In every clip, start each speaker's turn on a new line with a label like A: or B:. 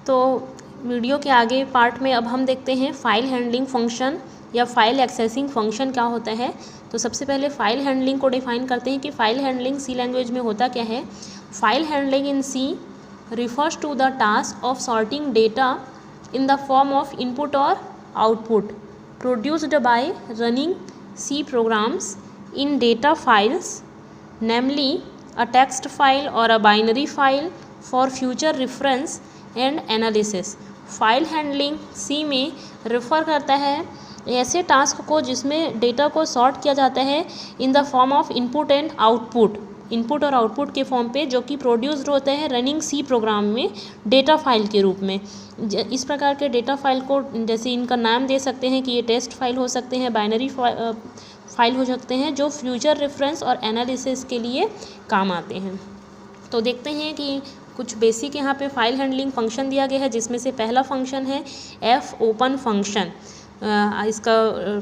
A: तो वीडियो के आगे पार्ट में अब हम देखते हैं फाइल हैंडलिंग फंक्शन या फाइल एक्सेसिंग फंक्शन क्या होता है। तो सबसे पहले फाइल हैंडलिंग को डिफाइन करते हैं कि फाइल हैंडलिंग सी लैंग्वेज में होता क्या है। File handling in C refers to the task of sorting data in the form of input or output produced by running C programs in data files, namely a text file or a binary file for future reference and analysis. File handling C में refer करता है ऐसे task को जिसमें data को sort किया जाता है in the form of input and output, input और आउटपुट के फॉर्म पे, जो कि प्रोड्यूस्ड होते हैं रनिंग सी प्रोग्राम में डेटा फाइल के रूप में। इस प्रकार के डेटा फाइल को जैसे इनका नाम दे सकते हैं कि ये टेक्स्ट फाइल हो सकते हैं, बाइनरी फाइल हो सकते हैं, जो फ्यूचर रेफरेंस और एनालिसिस के लिए काम आते हैं। तो देखते हैं कि कुछ बेसिक यहाँ पे फाइल हैंडलिंग फंक्शन दिया गया है, जिसमें से पहला फंक्शन है एफ ओपन फंक्शन। इसका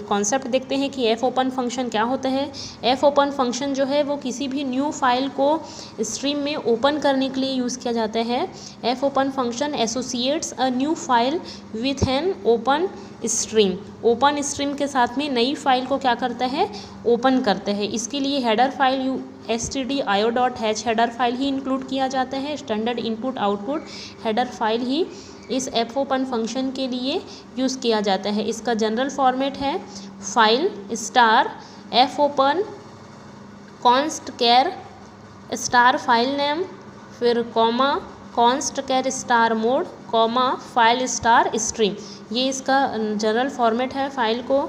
A: कॉन्सेप्ट देखते हैं कि एफ ओपन फंक्शन क्या होता है। एफ ओपन फंक्शन जो है वो किसी भी न्यू फाइल को स्ट्रीम में ओपन करने के लिए यूज़ किया जाता है। F open function associates a new file with an open stream. Open stream के साथ में नई फाइल को क्या करता है, ओपन करता है। इसके लिए header file stdio.h header file ही इंक्लूड किया जाता है। Standard input output header file ही इस एफ ओपन फंक्शन के लिए यूज़ किया जाता है। इसका जनरल फॉर्मेट है file star F open const char star file name, फिर comma const char star mode comma file star stream. ये इसका जनरल फॉर्मेट है फाइल को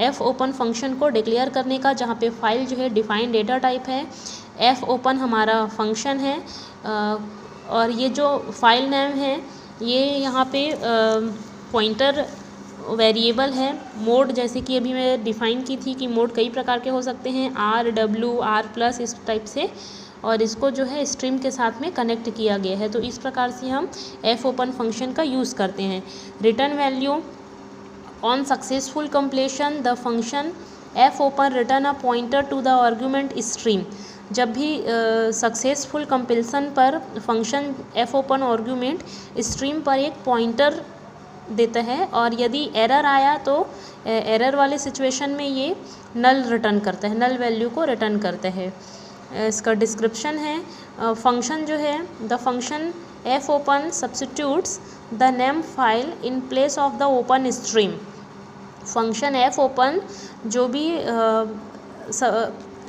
A: एफ ओपन फंक्शन को डिक्लेयर करने का, जहाँ पे फाइल जो है डिफाइंड डेटा टाइप है। एफ ओपन हमारा फंक्शन है और ये जो फाइल नेम है ये यहाँ पे पॉइंटर वेरिएबल है। मोड जैसे कि अभी मैं डिफ़ाइन की थी कि मोड कई प्रकार के हो सकते हैं, आर डब्ल्यू आर प्लस इस टाइप से, और इसको जो है स्ट्रीम के साथ में कनेक्ट किया गया है। तो इस प्रकार से हम एफ ओपन फंक्शन का यूज़ करते हैं। Return value on successful completion the function F open return a pointer to the argument stream. जब भी सक्सेसफुल कंपैरिजन पर function F open argument stream पर एक पॉइंटर देता है, और यदि एरर आया तो एरर वाले सिचुएशन में ये नल रिटर्न करता है, नल वैल्यू को रिटर्न करता है। इसका डिस्क्रिप्शन है फंक्शन जो है the function F open substitutes the name file in place of the open stream. Function F open जो भी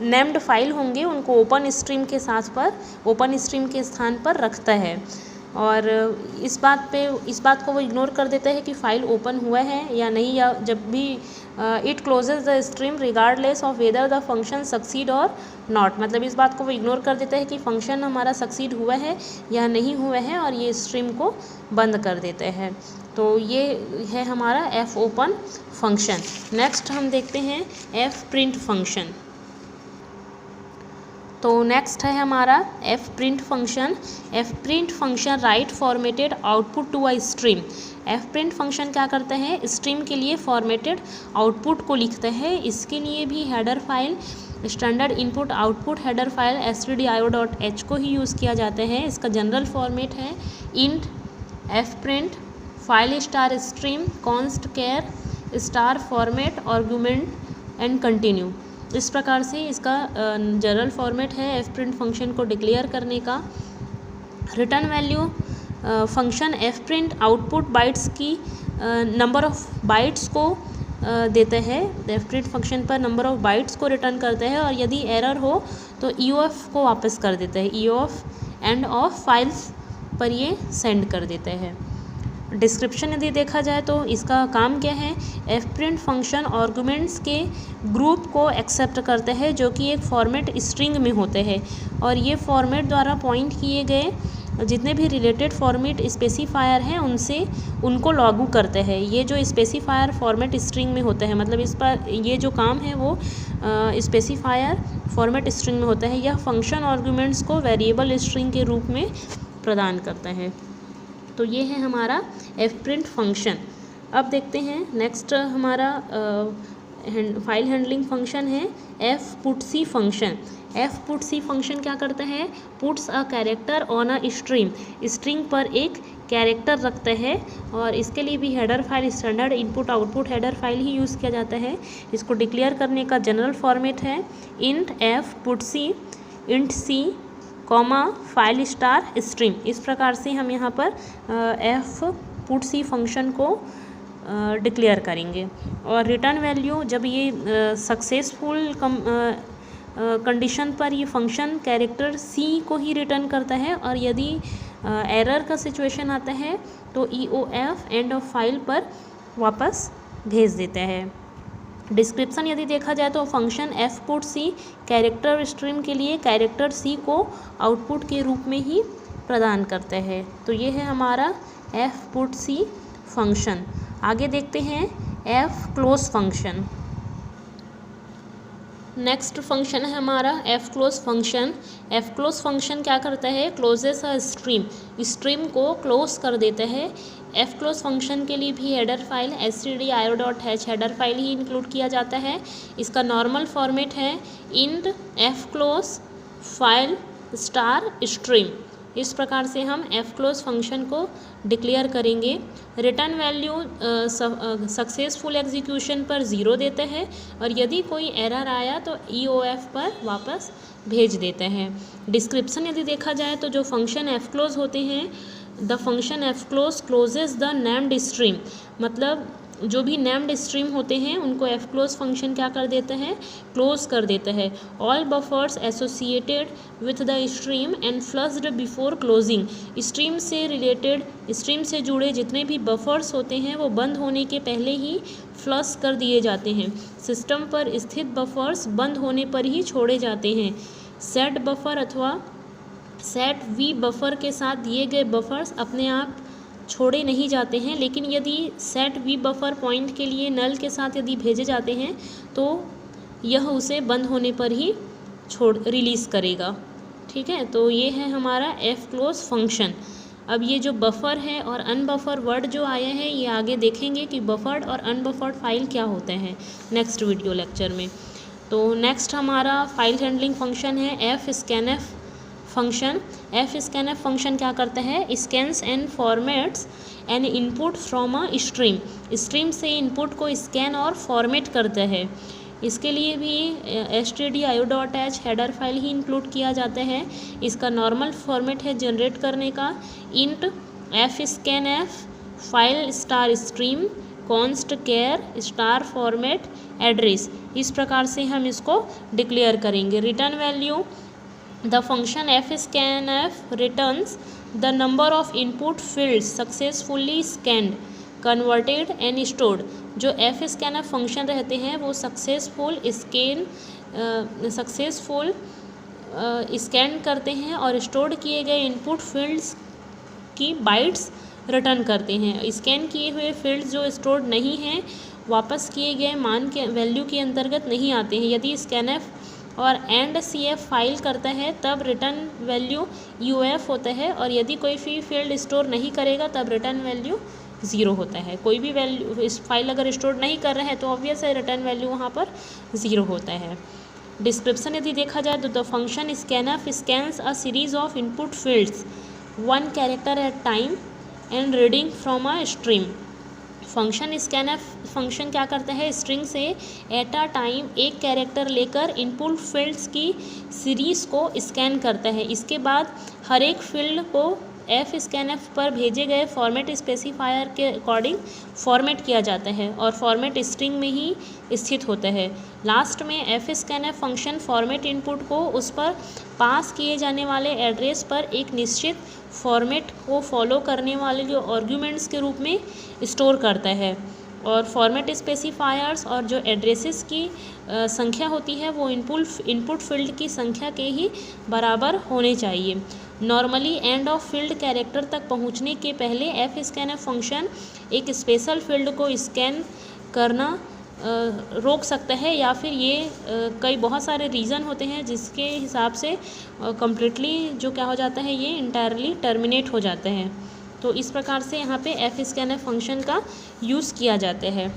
A: नेम्ड फाइल होंगे उनको ओपन स्ट्रीम के स्थान पर रखता है, और इस बात को वो इग्नोर कर देता है कि फ़ाइल ओपन हुआ है या नहीं, या जब भी it closes the stream regardless of whether the function succeed और नॉट। मतलब इस बात को वो इग्नोर कर देता है कि फंक्शन हमारा सक्सीड हुआ है या नहीं हुआ है, और ये स्ट्रीम को बंद कर देते हैं। तो ये है हमारा एफ ओपन फंक्शन। नेक्स्ट हम देखते हैं एफ प्रिंट फंक्शन। तो नेक्स्ट है हमारा F print function. F print function write formatted output to a stream. F print function क्या करता है, स्ट्रीम के लिए फॉर्मेटेड आउटपुट को लिखता है। इसके लिए भी header file standard input output header file stdio.h को ही यूज़ किया जाता है। इसका जनरल फॉर्मेट है int F print file star stream const char star format argument and continue. इस प्रकार से इसका जनरल फॉर्मेट है एफ प्रिंट फंक्शन को डिक्लेयर करने का। Return value function F print output bytes की नंबर ऑफ बाइट्स को देता है। एफ प्रिंट फंक्शन पर नंबर ऑफ बाइट्स को रिटर्न करता है, और यदि एरर हो तो ईओएफ को वापस कर देता है। ईओएफ एंड ऑफ फाइल्स पर ये सेंड कर देता है। डिस्क्रिप्शन यदि देखा जाए तो इसका काम क्या है, एफ प्रिंट फंक्शन आर्गुमेंट्स के ग्रुप को एक्सेप्ट करता है जो कि एक फॉर्मेट स्ट्रिंग में होते हैं, और ये फॉर्मेट द्वारा पॉइंट किए गए जितने भी रिलेटेड फॉर्मेट स्पेसिफायर हैं उनको लागू करते हैं। ये जो स्पेसिफायर फॉर्मेट स्ट्रिंग में होता है, मतलब इस पर ये जो काम है वो स्पेसिफायर फॉर्मेट स्ट्रिंग में होता है। यह फंक्शन आर्गुमेंट्स को वेरिएबल स्ट्रिंग के रूप में प्रदान करता है। तो ये है हमारा एफ प्रिंट फंक्शन। अब देखते हैं नेक्स्ट हमारा फाइल हैंडलिंग फंक्शन है F put C function. F put C function क्या करता है, puts a character on a string. String पर एक कैरेक्टर रखता है और इसके लिए भी header file standard input output header file ही यूज़ किया जाता है। इसको डिक्लेयर करने का जनरल फॉर्मेट है int F put C int C comma file star stream. इस प्रकार से हम यहाँ पर एफ पुट सी फंक्शन को डिक्लेयर करेंगे। और रिटर्न वैल्यू जब ये सक्सेसफुल कंडीशन पर ये फंक्शन कैरेक्टर सी को ही रिटर्न करता है, और यदि एरर का सिचुएशन आता है तो EOF एंड ऑफ फाइल पर वापस भेज देता है। डिस्क्रिप्शन यदि देखा जाए तो फंक्शन एफ पुट सी कैरेक्टर स्ट्रीम के लिए कैरेक्टर सी को आउटपुट के रूप में ही प्रदान करता है। तो ये है हमारा एफ पुट सी फंक्शन। आगे देखते हैं F close function. Next function है हमारा F close function. F close function क्या करता है, क्लोजेस अ स्ट्रीम को क्लोज कर देता है। एफ क्लोज फंक्शन के लिए भी header file stdio.h header file ही इंक्लूड किया जाता है। इसका नॉर्मल फॉर्मेट है int F close file star stream. इस प्रकार से हम एफ क्लोज फंक्शन को डिक्लेयर करेंगे। रिटर्न वैल्यू सक्सेसफुल एग्जीक्यूशन पर 0 देता है, और यदि कोई एरर आया तो EOF पर वापस भेज देता है। डिस्क्रिप्शन यदि देखा जाए तो जो फंक्शन एफ क्लोज होते हैं, the function F close closes the named stream, मतलब जो भी नेम्ड स्ट्रीम होते हैं उनको एफ क्लोज फंक्शन क्या कर देता है, क्लोज कर देता है। All buffers associated with the stream and flushed before closing, stream से जुड़े जितने भी बफर्स होते हैं वो बंद होने के पहले ही फ्लश कर दिए जाते हैं। सिस्टम पर स्थित बफर्स बंद होने पर ही छोड़े जाते हैं। सेट बफर अथवा सेट वी बफर के साथ दिए गए बफर्स अपने आप छोड़े नहीं जाते हैं, लेकिन यदि सेट वी बफर पॉइंट के लिए नल के साथ यदि भेजे जाते हैं तो यह उसे बंद होने पर ही रिलीज़ करेगा। ठीक है, तो ये है हमारा एफ क्लोज फंक्शन। अब ये जो बफर है और अनबफर वर्ड जो आया है, ये आगे देखेंगे कि बफर्ड और अनबफर्ड फाइल क्या होते हैं नेक्स्ट वीडियो लेक्चर में। तो नेक्स्ट हमारा फाइल हैंडलिंग फंक्शन है F scanf function. F scanf function क्या करता है, scans and formats N input from a stream से इनपुट को स्कैन और फॉर्मेट करता है। इसके लिए भी stdio.h हेडर फाइल ही इंक्लूड किया जाता है। इसका नॉर्मल फॉर्मेट है जनरेट करने का int F scanf file star stream const care star format address. इस प्रकार से हम इसको डिक्लेयर करेंगे। Return value the function F scanf returns the number of input fields successfully scanned converted and stored. जो एफ स्कैनएफ फंक्शन रहते हैं वो सक्सेसफुल स्कैन करते हैं और स्टोर्ड किए गए इनपुट फील्ड्स की बाइट्स रिटर्न करते हैं। स्कैन किए हुए फील्ड्स जो स्टोर्ड नहीं हैं वापस किए गए मान के वैल्यू के अंतर्गत नहीं आते हैं। यदि स्कैनएफ और एंड CF फाइल करता है तब रिटर्न वैल्यू UF होता है, और यदि कोई भी फील्ड स्टोर नहीं करेगा तब रिटर्न वैल्यू 0 होता है। कोई भी वैल्यू इस फाइल अगर स्टोर नहीं कर रहा है तो ऑब्वियस है रिटर्न वैल्यू वहाँ पर 0 होता है। डिस्क्रिप्शन यदि देखा जाए तो the function scanf scans a series of input fields 1 character at time and reading from a stream. Function scanf function क्या करता है, स्ट्रिंग से एट अ टाइम एक कैरेक्टर लेकर इनपुट फील्ड्स की सीरीज़ को स्कैन करता है। इसके बाद हर एक फील्ड को एफ स्कैनएफ पर भेजे गए फॉर्मेट स्पेसिफायर के अकॉर्डिंग फॉर्मेट किया जाता है और फॉर्मेट स्ट्रिंग में ही स्थित होता है। लास्ट में F scanf function format input को उस पर पास किए जाने वाले एड्रेस पर एक निश्चित फॉर्मेट को फॉलो करने वाले जो आर्ग्यूमेंट्स के रूप में स्टोर करता है, और फॉर्मेट स्पेसिफायर्स और जो एड्रेसेस की संख्या होती है वो इनपुट फील्ड की संख्या के ही बराबर होने चाहिए। Normally end of field character तक पहुंचने के पहले एफ स्कैनएफ फंक्शन एक स्पेशल फील्ड को स्कैन करना रोक सकता है, या फिर ये कई बहुत सारे रीज़न होते हैं जिसके हिसाब से कम्प्लीटली जो क्या हो जाता है, ये इंटायरली टर्मिनेट हो जाता है। तो इस प्रकार से यहाँ पे एफ स्कैनएफ फंक्शन का यूज़ किया जाता है।